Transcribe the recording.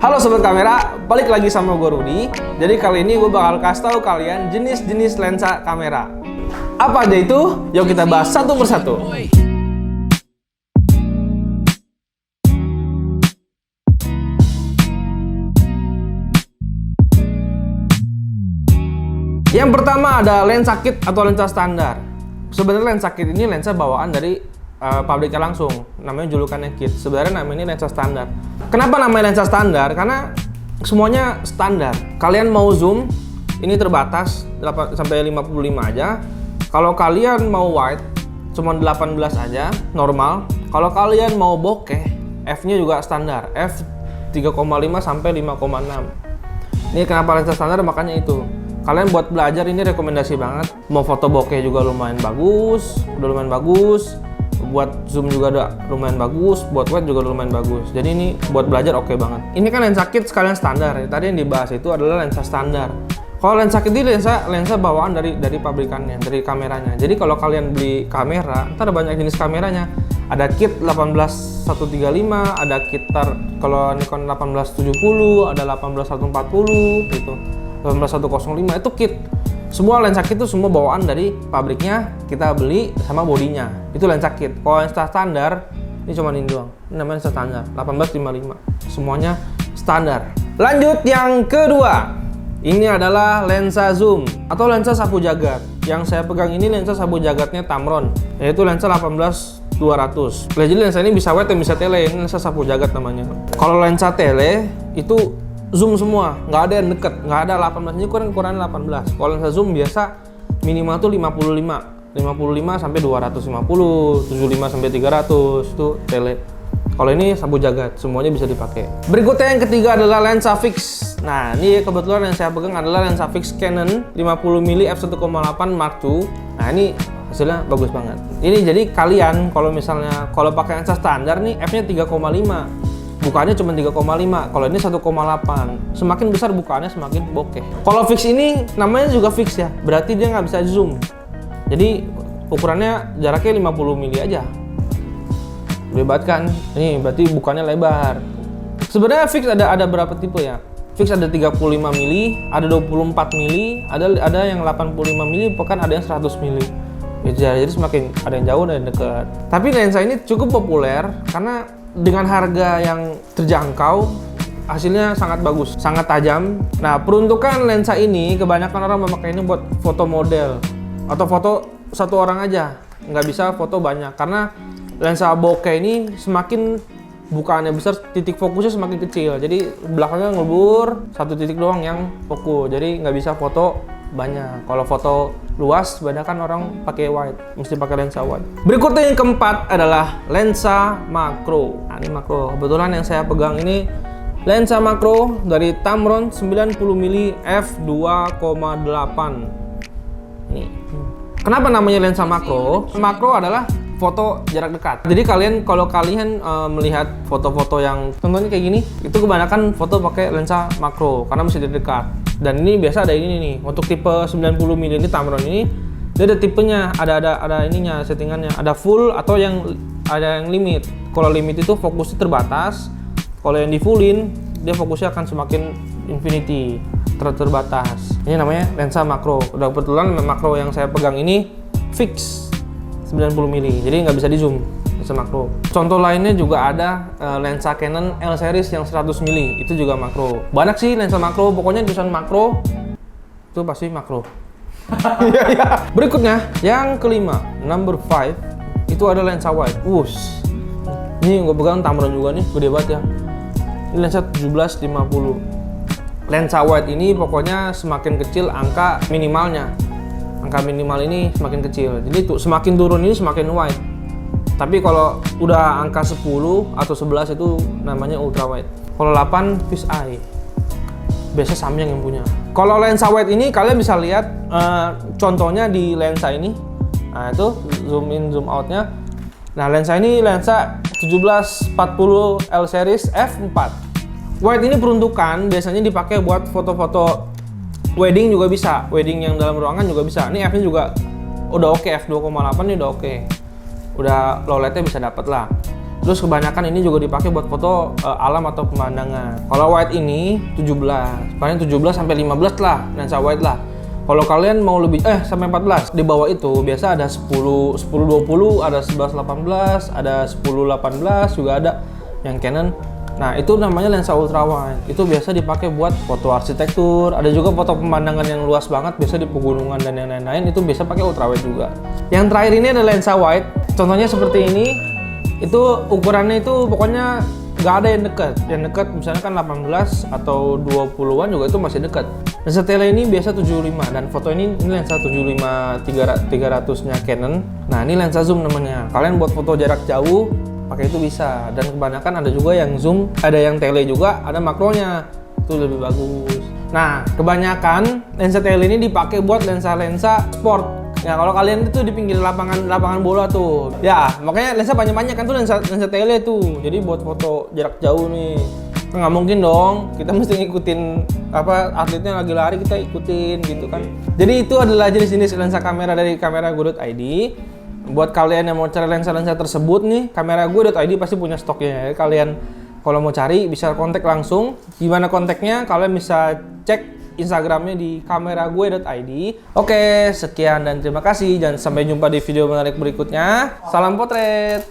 Halo Sobat Kamera, balik lagi sama gue Rudy. Jadi kali ini gue bakal kasih tahu kalian jenis-jenis lensa kamera. Apa aja itu? Yuk kita bahas satu persatu. Yang pertama ada lensa kit atau lensa standar. Sebenarnya lensa kit ini lensa bawaan dari pabriknya langsung, namanya julukannya kit. Sebenarnya namanya ini lensa standar. Kenapa namanya lensa standar? Karena semuanya standar. Kalian mau zoom, ini terbatas 8 sampai 55 aja. Kalau kalian mau wide, cuma 18 aja, normal. Kalau kalian mau bokeh, f-nya juga standar, f 3,5 sampai 5,6. Ini kenapa lensa standar? Makanya itu. Kalian buat belajar ini rekomendasi banget. Mau foto bokeh juga lumayan bagus, udah lumayan bagus. Buat zoom juga udah lumayan bagus, buat wide juga lumayan bagus. Jadi ini buat belajar oke banget. Ini kan lensa kit sekalian standar. Tadi yang dibahas itu adalah lensa standar. Kalau lensa kit ini lensa bawaan dari pabrikannya, dari kameranya. Jadi kalau kalian beli kamera, ntar ada banyak jenis kameranya. Ada kit 18135, ada kit kalau Nikon 1870, ada 18140 gitu. 18105 itu kit. Semua lensa kit itu semua bawaan dari pabriknya, kita beli sama bodinya. Itu lensa kit. Kalau lensa standar, ini cuma ini doang. Ini namanya lensa standar, 1855. Semuanya standar. Lanjut yang kedua. Ini adalah lensa zoom atau lensa sapu jagat. Yang saya pegang ini lensa sapu jagatnya Tamron, yaitu lensa 18200. Jadi lensa ini bisa wide dan bisa tele. Ini lensa sapu jagat namanya. Kalau lensa tele itu zoom semua, nggak ada yang deket, nggak ada 18, ini ukuran 18. Kalau lensa zoom biasa minimal tuh 55 sampai 250, 75 sampai 300 itu tele. Kalau ini sapu jagat, semuanya bisa dipakai. Berikutnya yang ketiga adalah lensa fix. Nah, ini kebetulan yang saya pegang adalah lensa fix Canon 50mm f1.8 Mark II. Nah, ini hasilnya bagus banget. Ini jadi kalian kalau pakai lensa standar nih f-nya 3,5. Bukaannya cuma 3,5, kalau ini 1,8. Semakin besar bukaannya semakin bokeh. Kalau fix ini namanya juga fix ya, berarti dia nggak bisa zoom. Jadi ukurannya jaraknya 50 mili aja. Gede banget kan? Ini berarti bukannya lebar. Sebenarnya fix ada berapa tipe ya? Fix ada 35 mili, ada 24 mili, ada yang 85 mili, bahkan ada yang 100 mili. Jadi semakin ada yang jauh dan dekat. Tapi lensa ini cukup populer karena dengan harga yang terjangkau, hasilnya sangat bagus, sangat tajam. Nah, peruntukan lensa ini kebanyakan orang memakai ini buat foto model atau foto satu orang aja, nggak bisa foto banyak karena lensa bokeh ini semakin bukaannya besar, titik fokusnya semakin kecil. Jadi belakangnya ngelebur, satu titik doang yang fokus. Jadi nggak bisa foto banyak. Kalau foto luas, kebanyakan orang pakai wide, mesti pakai lensa wide. Berikutnya yang keempat adalah lensa makro. Nah, ini makro. Kebetulan yang saya pegang ini lensa makro dari Tamron 90mm f2,8. Ini. Kenapa namanya lensa makro? Makro adalah foto jarak dekat. Jadi kalau kalian melihat foto-foto yang contohnya kayak gini, itu kebanyakan foto pakai lensa makro karena mesti dari dekat. Dan ini biasa ada ini nih. Untuk tipe 90mm ini Tamron ini dia ada tipenya, ada ininya settingannya. Ada full atau ada yang limit. Kalau limit itu fokusnya terbatas. Kalau yang di fullin dia fokusnya akan semakin infinity, terbatas. Ini namanya lensa makro. Udah kebetulan makro yang saya pegang ini fix 90mm, jadi nggak bisa di zoom lensa makro. Contoh lainnya juga ada lensa Canon L series yang 100mm, itu juga makro. Banyak sih lensa makro, pokoknya tulisan makro itu pasti makro. Berikutnya yang kelima, number 5, itu ada lensa wide. Ini gue pegang Tamron juga nih, gede banget ya. Ini lensa 1750. Lensa wide ini pokoknya semakin kecil angka minimalnya. Angka minimal ini semakin kecil. Jadi tuh semakin turun ini semakin wide. Tapi kalau udah angka 10 atau 11 itu namanya ultra wide. Kalau 8 fish eye. Biasanya Samyang yang punya. Kalau lensa wide ini kalian bisa lihat contohnya di lensa ini. Nah, itu zoom in zoom outnya. Nah, lensa ini lensa 1740 L series f4. Wide ini peruntukan biasanya dipakai buat foto-foto wedding juga bisa, wedding yang dalam ruangan juga bisa. Ini f-nya juga udah oke, f2,8 ini udah oke. Udah low lightnya bisa dapet lah. Terus kebanyakan ini juga dipakai buat foto alam atau pemandangan. Kalau wide ini 17, paling 17 sampai 15 lah lensa wide lah. Kalau kalian mau lebih sampai 14, di bawah itu biasa ada 10 20, ada 11 18, ada 10 18 juga ada yang Canon. Nah, itu namanya lensa ultra wide. Itu biasa dipakai buat foto arsitektur, ada juga foto pemandangan yang luas banget, biasa di pegunungan dan yang lain-lain, itu biasa pakai ultra wide juga. Yang terakhir ini ada lensa wide. Contohnya seperti ini. Itu ukurannya itu pokoknya nggak ada yang dekat. Yang dekat misalnya kan 18 atau 20-an juga itu masih dekat. Lensa tele ini biasa 75 dan foto ini lensa 75 300-nya Canon. Nah, ini lensa zoom namanya. Kalian buat foto jarak jauh pakai itu bisa. Dan kebanyakan ada juga yang zoom, ada yang tele juga, ada makronya. Itu lebih bagus. Nah, kebanyakan lensa tele ini dipakai buat lensa-lensa sport. Ya, kalau kalian itu di pinggir lapangan bola tuh. Ya, makanya lensa banyak-banyak kan tuh lensa tele tuh. Jadi buat foto jarak jauh nih. Nggak mungkin dong, kita mesti ngikutin atletnya lagi lari, kita ikutin gitu kan. Jadi itu adalah jenis-jenis lensa kamera dari kamerago.id. Buat kalian yang mau cari lensa-lensa tersebut nih, kamerago.id pasti punya stoknya. Jadi kalian kalau mau cari bisa kontak langsung. Gimana kontaknya? Kalian bisa cek Instagramnya di kamerague.id. Oke, sekian dan terima kasih. Dan sampai jumpa di video menarik berikutnya. Salam potret.